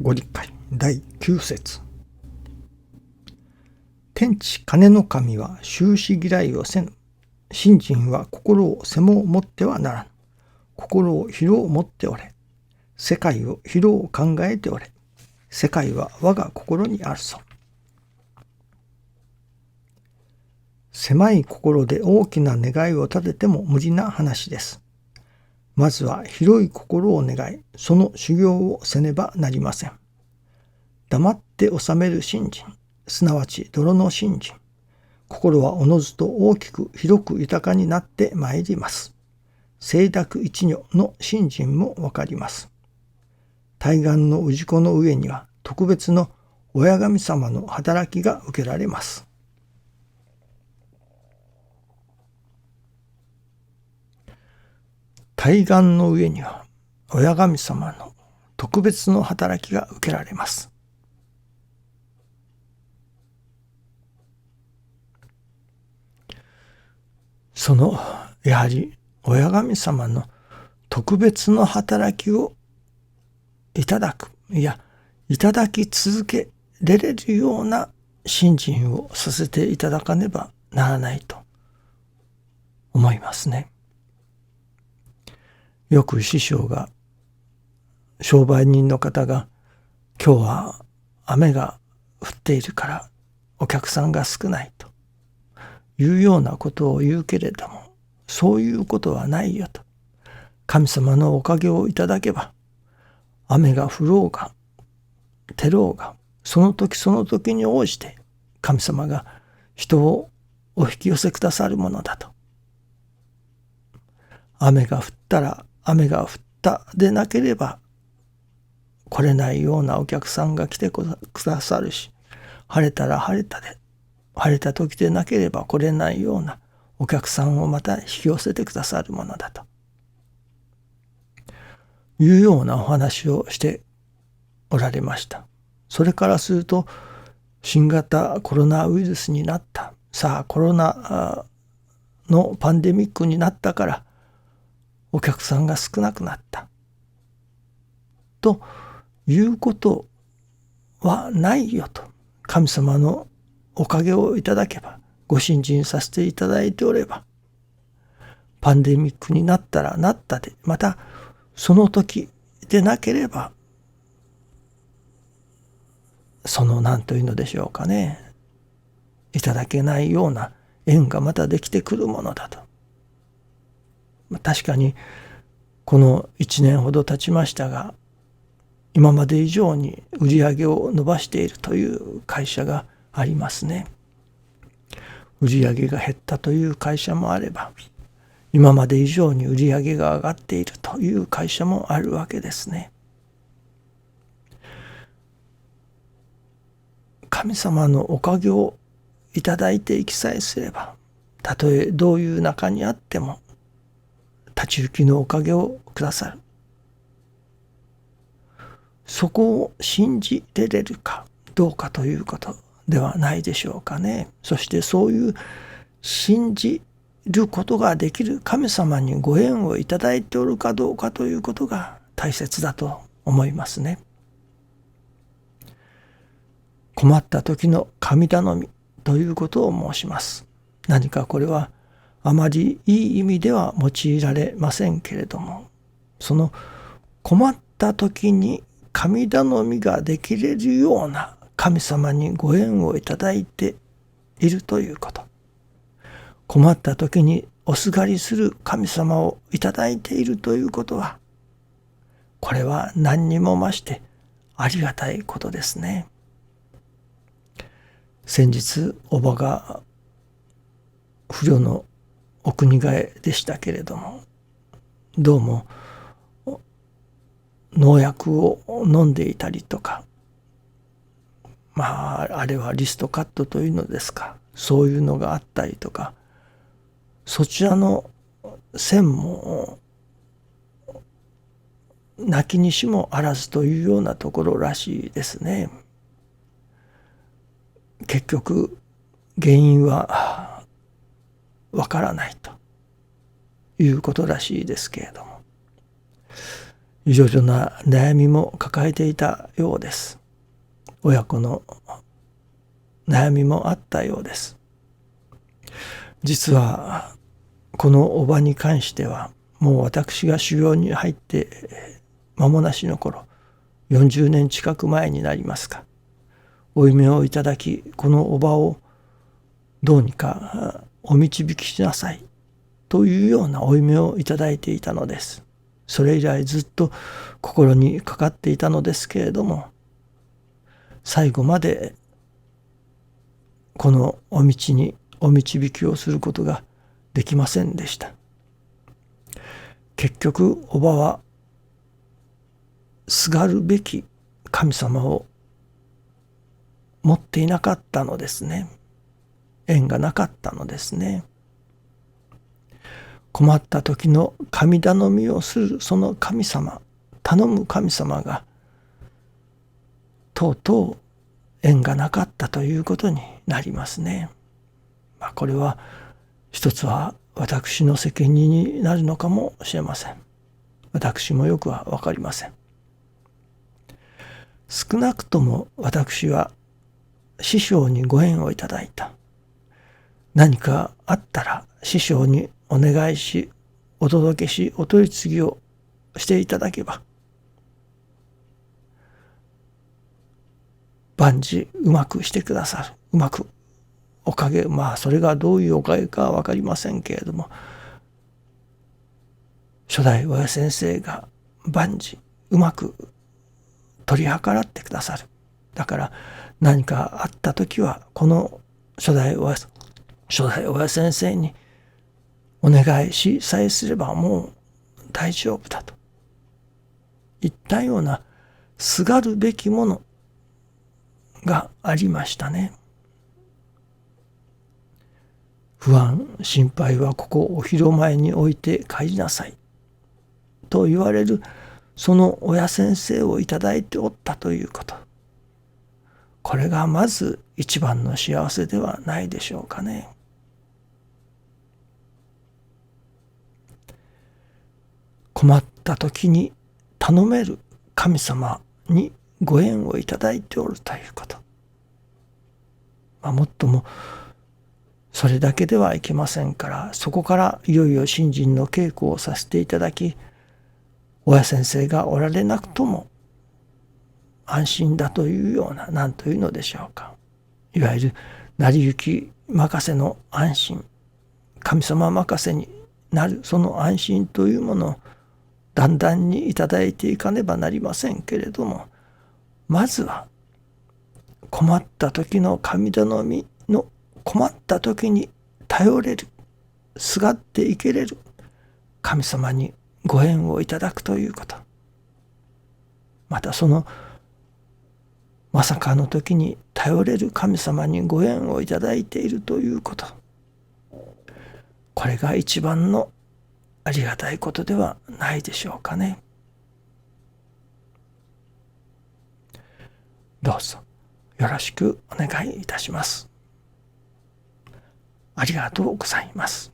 ご理解第9節。天地金の神は終始嫌いをせぬ。信心は心を背も持ってはならぬ。心を広を持っておれ。世界を広を考えておれ。世界は我が心にあるぞ。狭い心で大きな願いを立てても無理な話です。まずは広い心を願い、その修行をせねばなりません。黙って収める信心、すなわち泥の信心。心はおのずと大きく広く豊かになってまいります。清濁一如の信心もわかります。対岸の氏子の上には特別の親神様の働きが受けられます。対岸の上には親神様の特別の働きが受けられます。そのやはり親神様の特別の働きをいただく、いやいただき続けられるような信心をさせていただかねばならないと思いますね。よく師匠が、商売人の方が、今日は雨が降っているからお客さんが少ないというようなことを言うけれども、そういうことはないよと。神様のおかげをいただけば、雨が降ろうが照ろうが、その時その時に応じて神様が人をお引き寄せくださるものだと。雨が降ったら雨が降ったでなければ来れないようなお客さんが来てくださるし、晴れたら晴れたで、晴れた時でなければ来れないようなお客さんをまた引き寄せてくださるものだというようなお話をしておられました。それからすると、新型コロナウイルスになった、さあコロナのパンデミックになったからお客さんが少なくなったということはないよと。神様のおかげをいただけば、ご信心させていただいておれば、パンデミックになったらなったで、またその時でなければ、その何というのでしょうかね、いただけないような縁がまたできてくるものだと。確かにこの1年ほど経ちましたが、今まで以上に売り上げを伸ばしているという会社がありますね。売り上げが減ったという会社もあれば、今まで以上に売り上げが上がっているという会社もあるわけですね。神様のおかげをいただいていきさえすれば、たとえどういう中にあっても立ち行きのおかげをくださる。そこを信じれるかどうかということではないでしょうかね。そしてそういう信じることができる神様にご縁をいただいておるかどうかということが大切だと思いますね。困った時の神頼みということを申します。何かこれはあまりいい意味では用いられませんけれども、その困った時に神頼みができれるような神様にご縁をいただいているということ、困った時におすがりする神様をいただいているということは、これは何にも増してありがたいことですね。先日おばが不慮のお国替えでしたけれども、どうも農薬を飲んでいたりとか、あれはリストカットというのですか、そういうのがあったりとか、そちらの線もなきにしもあらずというようなところらしいですね。結局原因はわからないということらしいですけれども、いろいろな悩みも抱えていたようです。親子の悩みもあったようです。実はこのおばに関しては、もう私が修行に入って間もなしの頃、40年近く前になりますか、お夢をいただき、このおばをどうにかお導きしなさいというようなお夢をいただいていたのです。それ以来ずっと心にかかっていたのですけれども、最後までこのお道にお導きをすることができませんでした。結局おばはすがるべき神様を持っていなかったのですね。縁がなかったのですね。困った時の神頼みをするその神様、頼む神様がとうとう縁がなかったということになりますね。これは一つは私の責任になるのかもしれません。私もよくは分かりません。少なくとも私は師匠にご縁をいただいた。何かあったら師匠にお願いし、お届けし、お取り次ぎをしていただけば、万事うまくしてくださる。うまくおかげ、それがどういうおかげかは分かりませんけれども、初代親先生が万事うまく取り計らってくださる。だから何かあった時はこの初代親先生にお願いしさえすればもう大丈夫だといったようなすがるべきものがありましたね。不安心配はここお広前に置いて帰りなさいと言われるその親先生をいただいておったということ、これがまず一番の幸せではないでしょうかね。困った時に頼める神様にご縁をいただいておるということ、もっともそれだけではいけませんから、そこからいよいよ信心の稽古をさせていただき、親先生がおられなくとも安心だというような、何というのでしょうか、いわゆる成り行き任せの安心、神様任せになるその安心というものをだんだんにいただいていかねばなりませんけれども、まずは困った時の神頼みの、困った時に頼れる、すがっていけれる神様にご縁をいただくということ、またそのまさかの時に頼れる神様にご縁をいただいているということ、これが一番のありがたいことではないでしょうかね。どうぞよろしくお願いいたします。ありがとうございます。